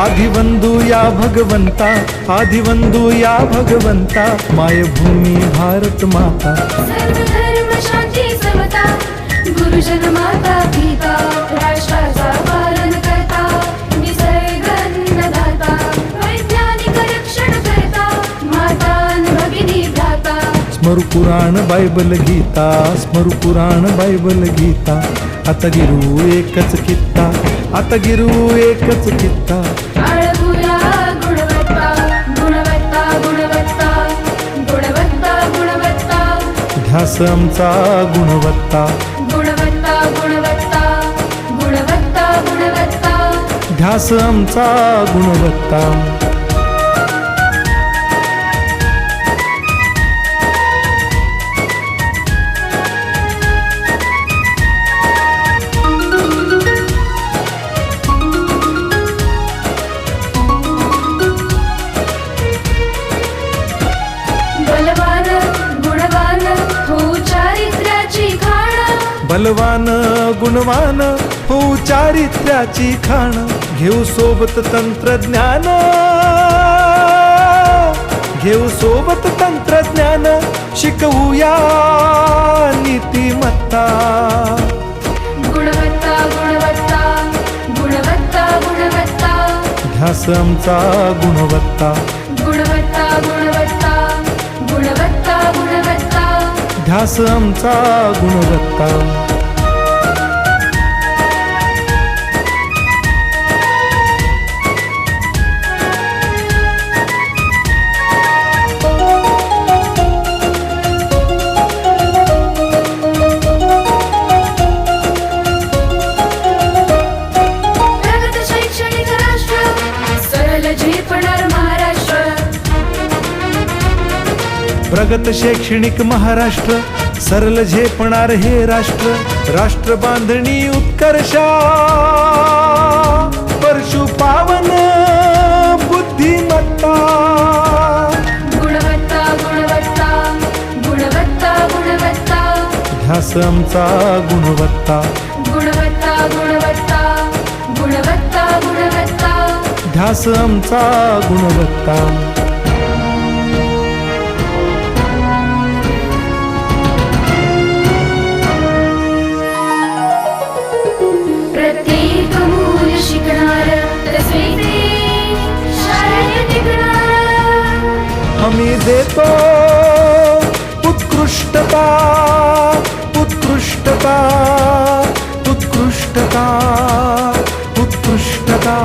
आदिवंदू या भगवंता, आदिवंदू या भगवंता, मायभूमी भारत माता। सर्व धर्म शांती समता, गुरुजन माता पिता, राष्ट्राचा पालन करता, निसर्ग अन्नदाता, वैज्ञानिक रक्षण करता, माता अन् भगिनी भ्राता। स्मरू पुराण बायबल गीता, स्मरू पुराण बायबल गीता, आता गिरू एकच कित्ता, आता गिरू एकच कित्ता। बाळगूया गुणवत्ता, गुणवत्ता, गुणवत्ता, गुणवत्ता, गुणवत्ता, ध्यास आमचा गुणवत्ता, गुणवत्ता, गुणवत्ता, गुणवत्ता, गुणवत्ता। ध्यास आमचा गुणवत्ता। बलवान गुणवान हो चारित्र्याची खाण, बलवान गुणवान हो चारित्र्याची खाण, घेऊ सोबत तंत्रज्ञान, घेऊ सोबत तंत्रज्ञान, शिकवूया नीतिमत्ता। गुणवत्ता, गुणवत्ता, गुणवत्ता, गुणवत्ता, ध्यास आमचा गुणवत्ता, गुणवत्ता, गुणवत्ता, गुणवत्ता, गुणवत्ता। ध्यास आमचा गुणवत्ता। प्रगत शैक्षणिक राष्ट्र, सरल झेपणार महाराष्ट्र। प्रगत शैक्षणिक महाराष्ट्र, सरल झेपणार हे राष्ट्र, राष्ट्र बांधणी उत्कर्षा, परशु पावन बुद्धिमत्ता। गुणवत्ता, गुणवत्ता, गुणवत्ता, गुणवत्ता, ध्यास आमचा गुणवत्ता, गुणवत्ता, गुणवत्ता, गुणवत्ता, गुणवत्ता। ध्यास आमचा गुणवत्ता। प्रत्येक मूल शिकणार, तसे ते शाळेत टिकणार। आम्ही देतो उत्कृष्टता, उत्कृष्टता, उत्कृष्टता, उत्कृष्टता,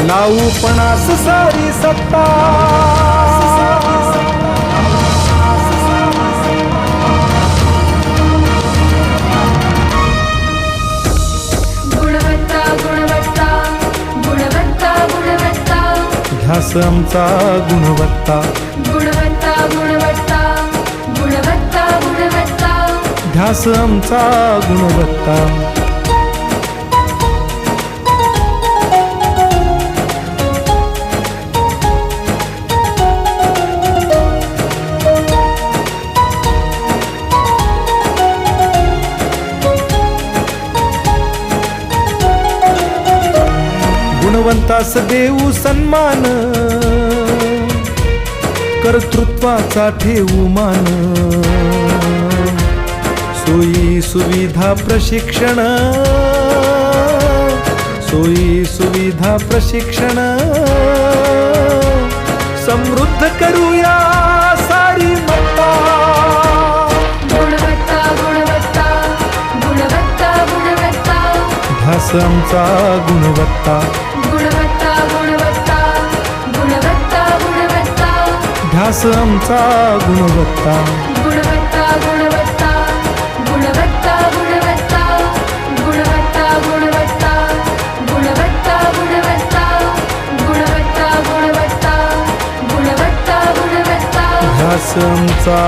लावू पणास सारी सत्ता। गुणवत्ता, गुणवत्ता, गुणवत्ता, गुणवत्ता, ध्यास आमचा गुणवत्ता, गुणवत्ता, गुणवत्ता, गुणवत्ता, गुणवत्ता। ध्यास आमचा गुणवत्ता। गुणवंतास देऊ सन्मान, कर्तृत्वाचा ठेवू मान, सोयी सुविधा प्रशिक्षण, सोयी सुविधा प्रशिक्षण, समृद्ध करूया सारी मत्ता। गुणवत्ता, गुणवत्ता, गुणवत्ता, गुणवत्ता, ध्यास आमचा गुणवत्ता, गुणवत्ता, गुणवत्ता, गुणवत्ता, गुणवत्ता। ध्यास आमचा गुणवत्ता। गुणवत्ता, गुणवत्ता, गुणवत्ता, गुणवत्ता, गुणवत्ता, गुणवत्ता, गुणवत्ता, गुणवत्ता, गुणवत्ता, गुणवत्ता, गुणवत्ता, गुणवत्ता। ध्यास आमचा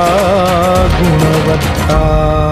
गुणवत्ता।